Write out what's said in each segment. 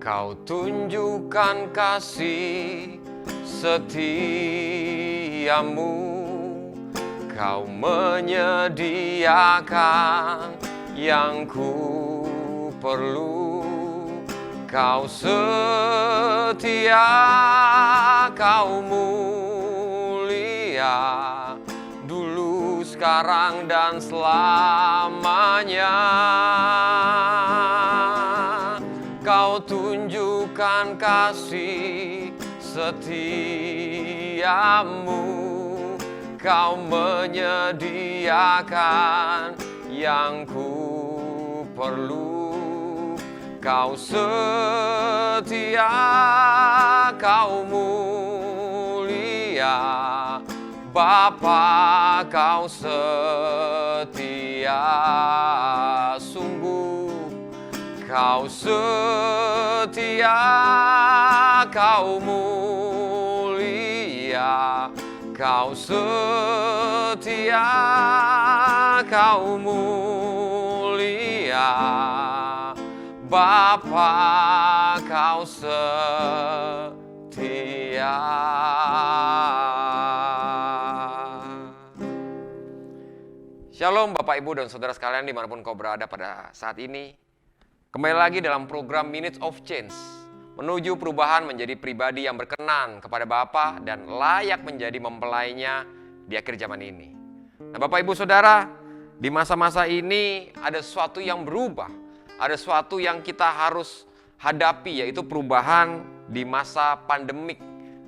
Kau tunjukkan kasih setiamu, Kau menyediakan yang ku perlu. Kau setia, Kau mulia, dulu, sekarang, dan selamanya. Kau tunjukkan kasih setiamu, Kau menyediakan yang ku perlu. Kau setia, Kau mulia, Bapa, Kau setia sungguh. Kau setia, Kau mulia, Kau setia, Kau mulia, Bapa, Kau setia. Shalom Bapak, Ibu, dan Saudara sekalian dimanapun kau berada pada saat ini. Kembali lagi dalam program Minutes of Change, menuju perubahan menjadi pribadi yang berkenan kepada Bapa dan layak menjadi mempelainya di akhir zaman ini. Nah Bapak, Ibu, Saudara, di masa-masa ini ada sesuatu yang berubah. Ada sesuatu yang kita harus hadapi, yaitu perubahan di masa pandemik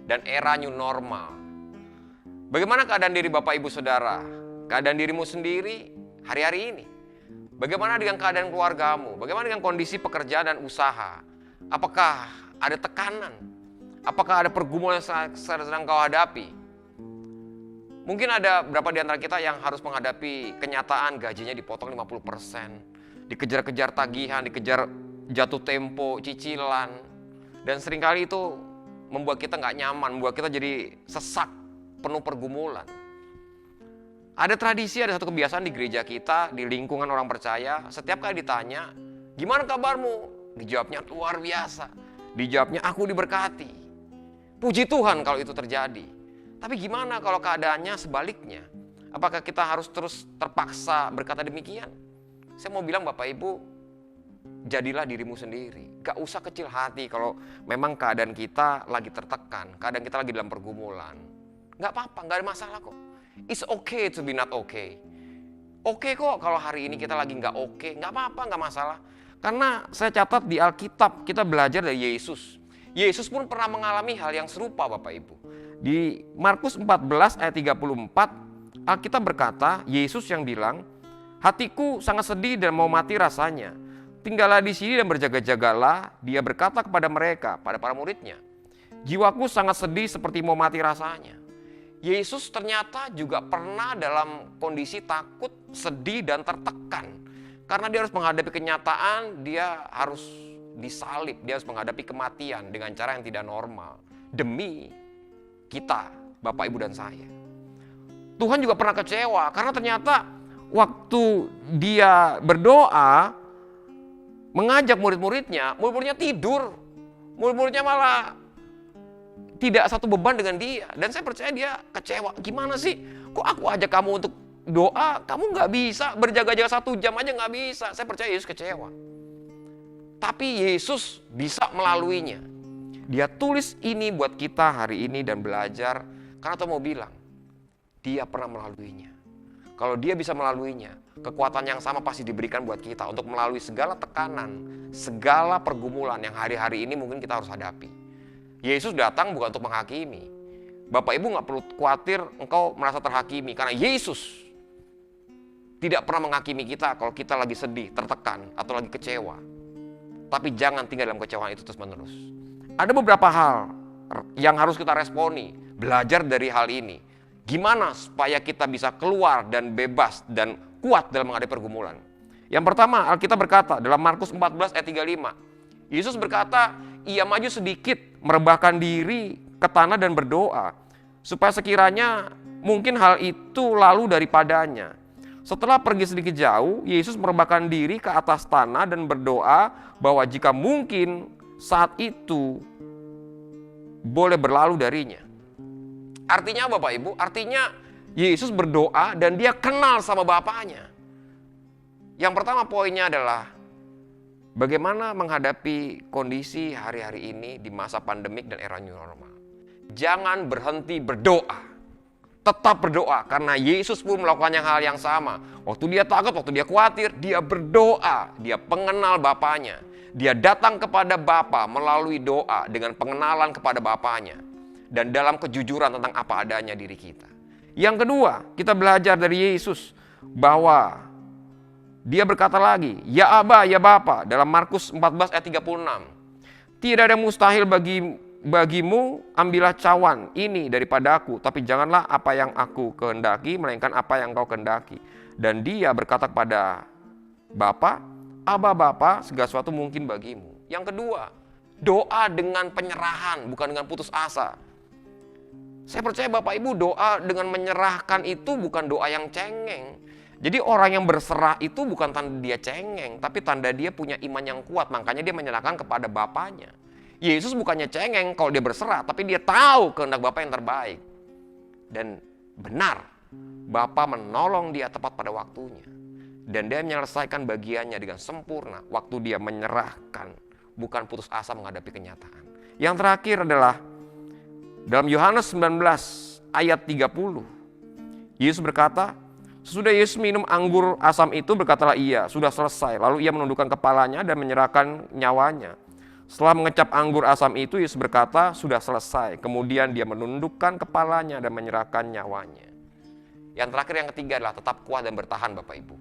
dan era new normal. Bagaimana keadaan diri Bapak, Ibu, Saudara? Keadaan dirimu sendiri hari-hari ini? Bagaimana dengan keadaan keluargamu? Bagaimana dengan kondisi pekerjaan dan usaha? Apakah ada tekanan? Apakah ada pergumulan yang sedang kau hadapi? Mungkin ada beberapa di antara kita yang harus menghadapi kenyataan gajinya dipotong 50%. Dikejar-kejar tagihan, dikejar jatuh tempo, cicilan. Dan seringkali itu membuat kita gak nyaman, membuat kita jadi sesak, penuh pergumulan. Ada tradisi, ada satu kebiasaan di gereja kita, di lingkungan orang percaya, setiap kali ditanya, gimana kabarmu? Dijawabnya luar biasa. Dijawabnya aku diberkati. Puji Tuhan kalau itu terjadi. Tapi gimana kalau keadaannya sebaliknya? Apakah kita harus terus terpaksa berkata demikian? Saya mau bilang Bapak Ibu, jadilah dirimu sendiri. Gak usah kecil hati kalau memang keadaan kita lagi tertekan, keadaan kita lagi dalam pergumulan. Gak apa-apa, gak ada masalah kok. It's okay to be not okay. Oke kok kalau hari ini kita lagi gak oke, gak apa-apa, gak masalah. Karena saya catat di Alkitab, kita belajar dari Yesus. Yesus pun pernah mengalami hal yang serupa Bapak Ibu. Di Markus 14 ayat 34, Alkitab berkata, Yesus yang bilang, hatiku sangat sedih dan mau mati rasanya. Tinggallah di sini dan berjaga-jagalah. Dia berkata kepada mereka, pada para muridnya, jiwaku sangat sedih seperti mau mati rasanya. Yesus ternyata juga pernah dalam kondisi takut, sedih, dan tertekan. Karena dia harus menghadapi kenyataan, dia harus disalib, dia harus menghadapi kematian dengan cara yang tidak normal. Demi kita, Bapak, Ibu, dan saya. Tuhan juga pernah kecewa karena ternyata waktu dia berdoa, mengajak murid-muridnya tidur. Murid-muridnya malah tidak satu beban dengan dia. Dan saya percaya dia kecewa. Gimana sih? Kok aku ajak kamu untuk doa, kamu gak bisa berjaga-jaga 1 jam aja gak bisa. Saya percaya Yesus kecewa. Tapi Yesus bisa melaluinya. Dia tulis ini buat kita hari ini dan belajar. Karena Tuhan mau bilang, dia pernah melaluinya. Kalau dia bisa melaluinya, kekuatan yang sama pasti diberikan buat kita untuk melalui segala tekanan, segala pergumulan yang hari-hari ini mungkin kita harus hadapi. Yesus datang bukan untuk menghakimi. Bapak Ibu gak perlu khawatir engkau merasa terhakimi, karena Yesus tidak pernah menghakimi kita kalau kita lagi sedih, tertekan, atau lagi kecewa. Tapi jangan tinggal dalam kecewaan itu terus-menerus. Ada beberapa hal yang harus kita responi, belajar dari hal ini. Gimana supaya kita bisa keluar dan bebas dan kuat dalam menghadapi pergumulan. Yang pertama, Alkitab berkata dalam Markus 14 ayat 35. Yesus berkata, ia maju sedikit, merebahkan diri ke tanah dan berdoa, supaya sekiranya mungkin hal itu lalu daripadanya. Setelah pergi sedikit jauh, Yesus merebahkan diri ke atas tanah dan berdoa bahwa jika mungkin saat itu boleh berlalu darinya. Artinya Bapak Ibu, artinya Yesus berdoa dan dia kenal sama Bapaknya. Yang pertama poinnya adalah bagaimana menghadapi kondisi hari-hari ini di masa pandemik dan era new normal. Jangan berhenti berdoa. Tetap berdoa karena Yesus pun melakukan hal yang sama. Waktu dia takut, waktu dia khawatir, dia berdoa. Dia pengenal Bapaknya. Dia datang kepada Bapa melalui doa dengan pengenalan kepada Bapaknya. Dan dalam kejujuran tentang apa adanya diri kita. Yang kedua, kita belajar dari Yesus bahwa dia berkata lagi, "Ya Aba, ya Bapa," dalam Markus 14 ayat 36. "Tidak ada mustahil bagimu, ambillah cawan ini daripada aku, tapi janganlah apa yang aku kehendaki, melainkan apa yang kau kehendaki." Dan dia berkata kepada Bapa, "Aba Bapa, segala sesuatu mungkin bagimu." Yang kedua, doa dengan penyerahan, bukan dengan putus asa. Saya percaya Bapak Ibu, doa dengan menyerahkan itu bukan doa yang cengeng. Jadi orang yang berserah itu bukan tanda dia cengeng, tapi tanda dia punya iman yang kuat. Makanya dia menyerahkan kepada Bapaknya. Yesus bukannya cengeng kalau dia berserah, tapi dia tahu kehendak Bapa yang terbaik. Dan benar, Bapa menolong dia tepat pada waktunya. Dan dia menyelesaikan bagiannya dengan sempurna waktu dia menyerahkan, bukan putus asa menghadapi kenyataan. Yang terakhir adalah dalam Yohanes 19 ayat 30. Yesus berkata, sesudah Yesus minum anggur asam itu, berkatalah ia, "Sudah selesai." Lalu ia menundukkan kepalanya dan menyerahkan nyawanya. Setelah mengecap anggur asam itu, Yesus berkata, "Sudah selesai." Kemudian dia menundukkan kepalanya dan menyerahkan nyawanya. Yang terakhir, yang ketiga adalah tetap kuat dan bertahan Bapak Ibu.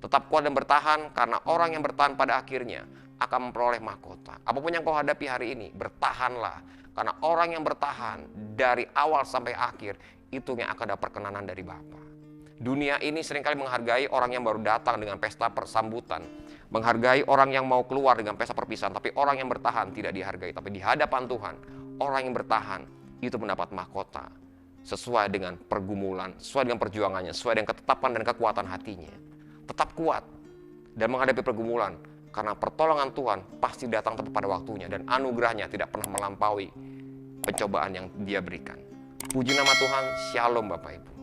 Tetap kuat dan bertahan karena orang yang bertahan pada akhirnya akan memperoleh mahkota. Apapun yang kau hadapi hari ini, bertahanlah. Karena orang yang bertahan dari awal sampai akhir, itu yang akan dapat perkenanan dari Bapa. Dunia ini seringkali menghargai orang yang baru datang dengan pesta persambutan. Menghargai orang yang mau keluar dengan pesta perpisahan. Tapi orang yang bertahan tidak dihargai. Tapi di hadapan Tuhan, orang yang bertahan itu mendapat mahkota. Sesuai dengan pergumulan, sesuai dengan perjuangannya, sesuai dengan ketetapan dan kekuatan hatinya. Tetap kuat dan menghadapi pergumulan. Karena pertolongan Tuhan pasti datang tepat pada waktunya. Dan anugerahnya tidak pernah melampaui pencobaan yang dia berikan. Puji nama Tuhan, shalom Bapak Ibu.